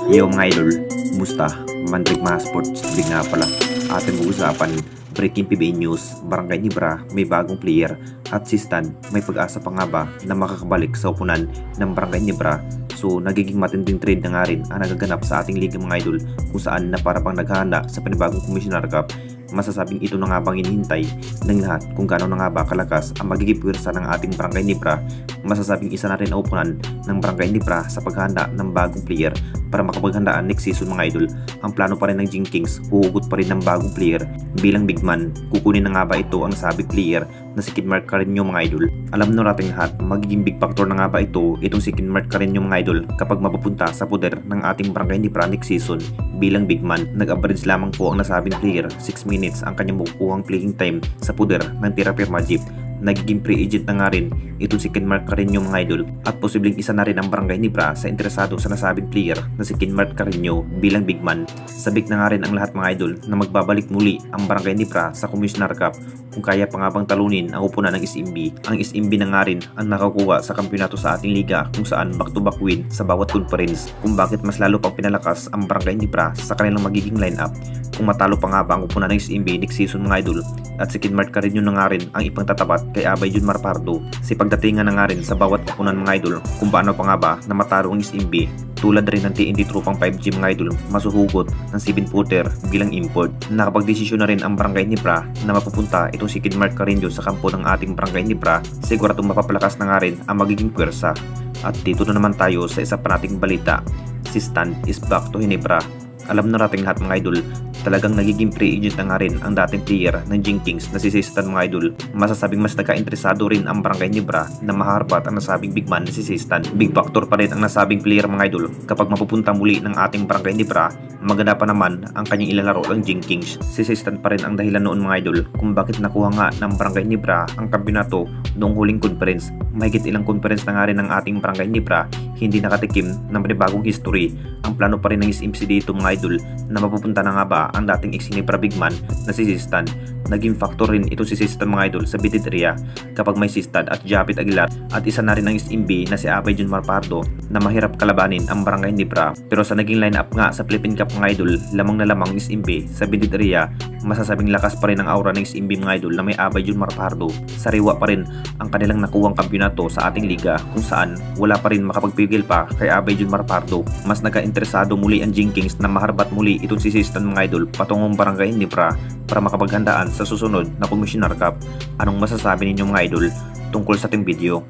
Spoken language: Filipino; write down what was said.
Yo mga idol, kumusta? Mandrik mga sports, big nga pala. Ating uusapan, breaking PBA news, Barangay Nibra, may bagong player at si Stan, may pag-asa pa nga ba na makakabalik sa upunan ng Barangay Nibra. So nagiging matinding trade na nga rin ang nagaganap sa ating liga mga idol kung saan na para pang naghahanda sa panibagong Commissioner Cup. Masasabing ito na nga bang hinihintay ng lahat kung gaano na nga ba kalakas ang magiging pwersa ng ating Barangay Nibra. Masasabing isa na rin ang upunan ng Barangay Nibra sa paghahanda ng bagong player para makapaghandaan next season mga idol. Ang plano pa rin ng Jing Kings, huhugot pa rin ng bagong player bilang big man. Kukunin na nga ba ito ang nasabing player na si Kidmark Carreño mga idol? Alam na natin lahat, magiging big factor na nga ba itong si Kidmark Carreño mga idol kapag mapupunta sa poder ng ating Barangay Nibra next season bilang big man. Nag-average lamang po ang nasabing player, 6 minutes ang kanyang makukuhang playing time sa poder ng Tira Firma Jeep. Nagiging free agent na nga rin itong si Kidmark Carreño mga idol at posibleng isa na rin ang Barangay Nibra sa interesado sa nasabing player na si Kidmark Carreño bilang big man. Sabik na nga rin ang lahat mga idol na magbabalik muli ang Barangay Nibra sa Commissioner Cup kung kaya pa nga bang talunin ang upunan ng SMB. Ang SMB na nga rin ang nakakuha sa kampyonato sa ating liga kung saan back-to-back win sa bawat conference. Kung bakit mas lalo pang pinalakas ang Barangay Nibra sa kanilang magiging lineup kung matalo pa nga ba ang upunan ng SMB next season mga idol. At si Kidmark Carreño na nga rin ang ipangtatapat kay Abay Junmar Pardo. Si pagdatingan na nga rin sa bawat upunan mga idol kung paano pa nga ba na matalo ang SMB tulad rin ng TNT Tropang 5G mga idol masuhugot ng 7-footer bilang import. Nakapagdesisyon na rin ang Barangay Nibra na mapupunta itong si Kidmark Carreño sa kampo ng ating Barangay Nibra. Siguradong mapapalakas na nga rin ang magiging pwersa. At dito na naman tayo sa isa pa nating balita. Si Stan is back to Ginebra. Alam na nating lahat mga idol, talagang nagiging free agent na nga rin ang dating player ng Jing Kings na si Stan mga idol. Masasabing mas nagka-interesado rin ang Barangay Nibra na maharpat ang nasabing big man na si Stan. Big factor pa rin ang nasabing player mga idol kapag mapupunta muli ng ating Barangay Nibra. Maganda pa naman ang kanyang ilalaro ng Jing Kings. Si Stan pa rin ang dahilan noon mga idol kung bakit nakuha nga ng Barangay Nibra ang kampyonato noong huling conference. Mahigit ilang conference na nga rin ng ating Barangay Nibra hindi nakatikim ng panibagong history. Ang plano pa rin ng SMC dito mga idol na mapupunta na nga ba ang dating ex-Ginebra big man na si Stan. Naging factor rin ito si Stan mga idol sa bitit area kapag may si Stan at Japit Aguilar at isa na rin ng SMB na si Abay Junmar Pardo na mahirap kalabanin ang Barangay Nibra. Pero sa naging lineup nga sa Philippine Cup mga idol, lamang na lamang SMB sa bitit area. Masasabing lakas pa rin ang aura ng SMB mga idol na may Abay Junmar Pardo. Sariwa pa rin ang kanilang nakuwang kampyonato sa ating liga kung saan wala pa rin makapagpigil pa kay Abay Junmar Pardo. Mas nagka-interesado muli ang Jing Kings na maharbat muli itong si Stan mga idol patungong Barangay Nibra para makapaghandaan sa susunod na Commissioner Cup. Anong masasabi ninyo mga idol tungkol sa ating video?